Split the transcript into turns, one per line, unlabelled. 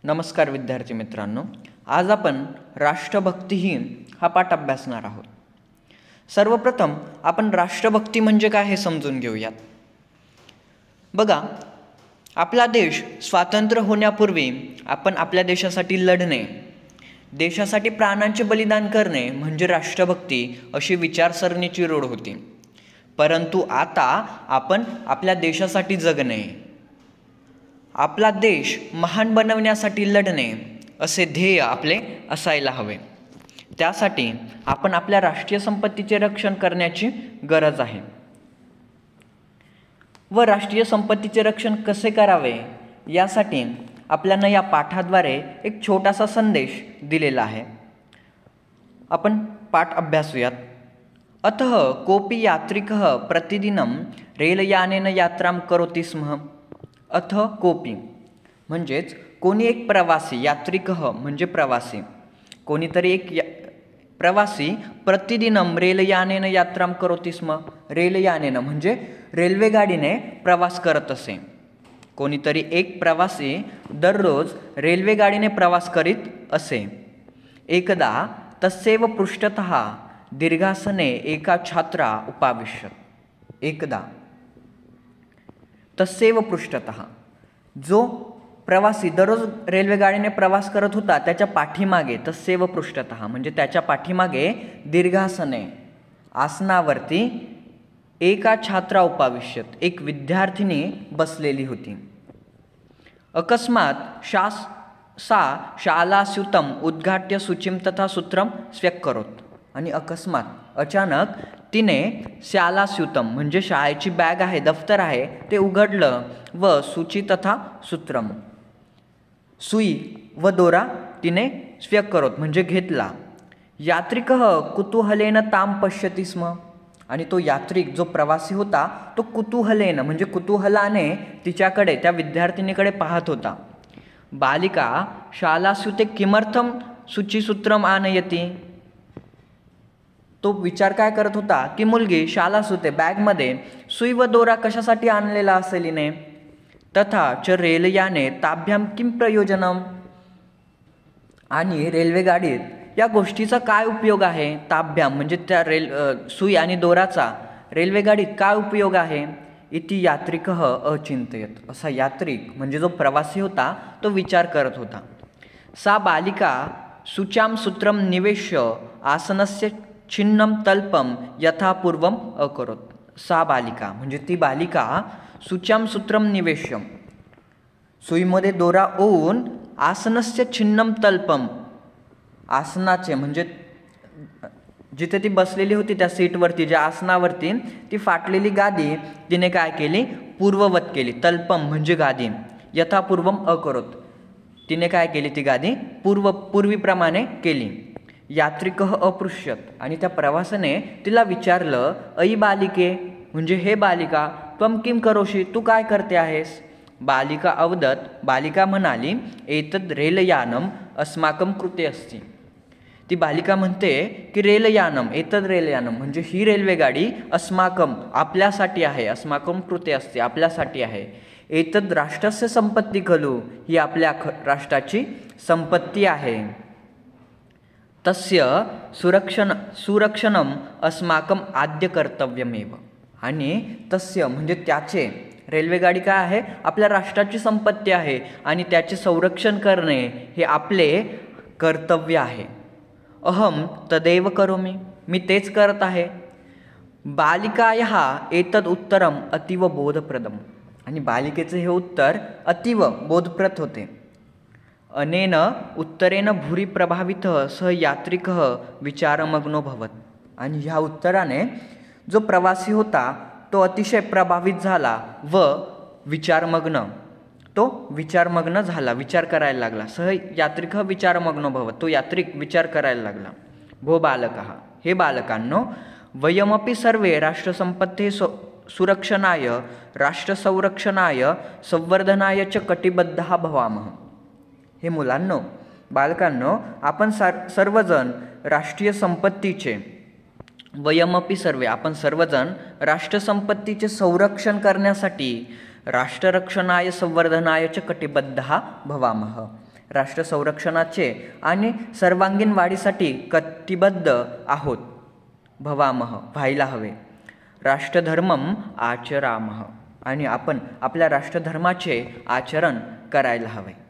नमस्कार विद्यार्थी मित्रांनो, आज आपण राष्ट्रभक्ती हा पाठ अभ्यासणार आहोत. सर्वप्रथम आपण राष्ट्रभक्ती म्हणजे काय हे समजून घेऊयात. बघा, आपला देश स्वातंत्र्य होण्यापूर्वी आपण आपल्या देशासाठी लढणे, देशासाठी प्राणांचे बलिदान करणे म्हणजे राष्ट्रभक्ती अशी विचारसरणीची रूढ होती. परंतु आता आपण आपल्या देशासाठी जगणे, आपला देश महान बनवण्यासाठी लढणे असे ध्येय आपले असायला हवे. त्यासाठी आपण आपल्या राष्ट्रीय संपत्तीचे रक्षण करण्याची गरज आहे. व राष्ट्रीय संपत्तीचे रक्षण कसे करावे यासाठी आपल्याला या पाठाद्वारे एक छोटासा संदेश दिलेला आहे. आपण पाठ अभ्यासूयात. अतः कोपी यात्रिकः प्रतिदिनं रेलयानेन यात्रां करोति स्म. अथ कोपी म्हणजेच कोणी एक प्रवासी, यात्रिकः म्हणजे प्रवासी, कोणीतरी एक प्रवासी प्रतिदिनं रेलयानेन यात्रां करोति स्म. रेलयानेन म्हणजे रेल्वेगाडीने प्रवास करत असे. कोणीतरी एक प्रवासी दररोज रेल्वेगाडीने प्रवास करीत असे. एकदा तस्यैव पृष्ठतः दीर्घासने एका छात्रा उपाविशत. एकदा तस्यैव पृष्ठतः, जो प्रवासी दररोज रेल्वेगाडीने प्रवास करत होता त्याच्या पाठीमागे, तस्यैव पृष्ठतः म्हणजे त्याच्या पाठीमागे दीर्घासने आसनावरती एका छात्रा उपाविशत, एक विद्यार्थिनी बसलेली होती. अकस्मात सा शालास्यूतम उद्घाट्य सूचीम तथा सूत्रम स्व्यक्करोत. आणि अकस्मात अचानक तिने शालास्यूतम म्हणजे शाळेची बॅग आहे, दफ्तर आहे, ते उघडलं व सूची तथा सूत्रम, सुई व दोरा तिने स्व्यक्करोत म्हणजे घेतला. यात्रिकः कुतूहलेन ताम पश्यति स्म. आणि तो यात्रिक, जो प्रवासी होता, तो कुतूहलेन म्हणजे कुतूहलाने तिच्याकडे, त्या विद्यार्थिनीकडे पाहत होता. बालिका शालास्यूते किमर्थम सूचीसूत्रम आनयति. तो विचार काय करत होता की मुलगी शालासूते बॅगमध्ये सुई व दोरा कशासाठी आणलेला असेल हिने. तथा च रेलयाने ताभ्याम किम प्रयोजनम. आणि रेल्वेगाडीत या गोष्टीचा काय उपयोग आहे. ताभ्याम म्हणजे त्या सुई आणि दोराचा रेल्वेगाडीत काय उपयोग आहे. इति यात्रिकः अचिंतयत. असा यात्रिक म्हणजे जो प्रवासी होता तो विचार करत होता. सा बालिका सूच्यां सूत्रम निवेश्य आसनस्य छिन्नम तल्पम यथापूर्वम अकरोत. सा बालिका म्हणजे ती बालिका सूच्यां सूत्रम निवेश्यम, सुईमध्ये दोरा ओवून आसनस्य छिन्नम तल्पम, आसनाचे म्हणजे जिथे ती बसलेली होती त्या सीटवरती, ज्या आसनावरती, ती फाटलेली गादी तिने काय केली, पूर्ववत केली. तल्पम म्हणजे गादी, यथापूर्वम अकरोत, तिने काय केली, ती गादी पूर्वीप्रमाणे केली. यात्रिकः अपृष्यत. आणि त्या प्रवासाने तिला विचारलं, अयि बालिके म्हणजे हे बालिका, त्वं किं करोषि, तू काय करते आहेस. बालिका अवदत, बालिका म्हणाली, एतद् रेलयानम अस्माकं कृते अस्ति. ती बालिका म्हणते की रेलयानम, एतद् रेलयानम म्हणजे ही रेल्वेगाडी अस्माकं आपल्यासाठी आहे, अस्माकं कृते अस्ति आपल्यासाठी आहे. एतद् राष्ट्रस्य संपत्ती खलु, ही आपल्या राष्ट्राची संपत्ती आहे. तस्य सुरक्षणम अस्माकं आद्य कर्तव्यमेव. आणि तस्य म्हणजे त्याचे, रेल्वेगाडी काय आहे, आपल्या राष्ट्राची संपत्ती आहे आणि त्याचे संरक्षण करणे हे आपले कर्तव्य आहे. अहम तदेव करोमि, मी तेच करत आहे. बालिकायाः एतद् उत्तरम अतीव बोधप्रदम. आणि बालिकेचे हे उत्तर अतीव बोधप्रद होते. अनेन उत्तरेन भूरी प्रभावितः सह यात्रिकः विचारमग्नो भवत. आणि ह्या उत्तराने जो प्रवासी होता तो अतिशय प्रभावित झाला व विचारमग्न झाला, विचार करायला लागला. सह यात्रिकः विचारमग्नो भवत, तो यात्रिक विचार करायला लागला. भो बालकः, हे बालकांनो, वयमपि सर्वे राष्ट्रसंपत्तेः सुरक्षणाय राष्ट्रसंरक्षणाय संवर्धनाय च कटिबद्धः भवामः. हे मुलांनो, बालकांनो, आपण सर्वजण राष्ट्रीय संपत्तीचे, वयमपि सर्वे आपण सर्वजण राष्ट्रसंपत्तीचे संरक्षण करण्यासाठी राष्ट्ररक्षणाय संवर्धनाय च कटिबद्धः भवामः, राष्ट्र संरक्षणाचे आणि सर्वांगीण वाढीसाठी कटिबद्ध आहोत. भवामह व्हायला हवे. राष्ट्रधर्मम आचरामः आणि आपण आपल्या राष्ट्रधर्माचे आचरण करायला हवे.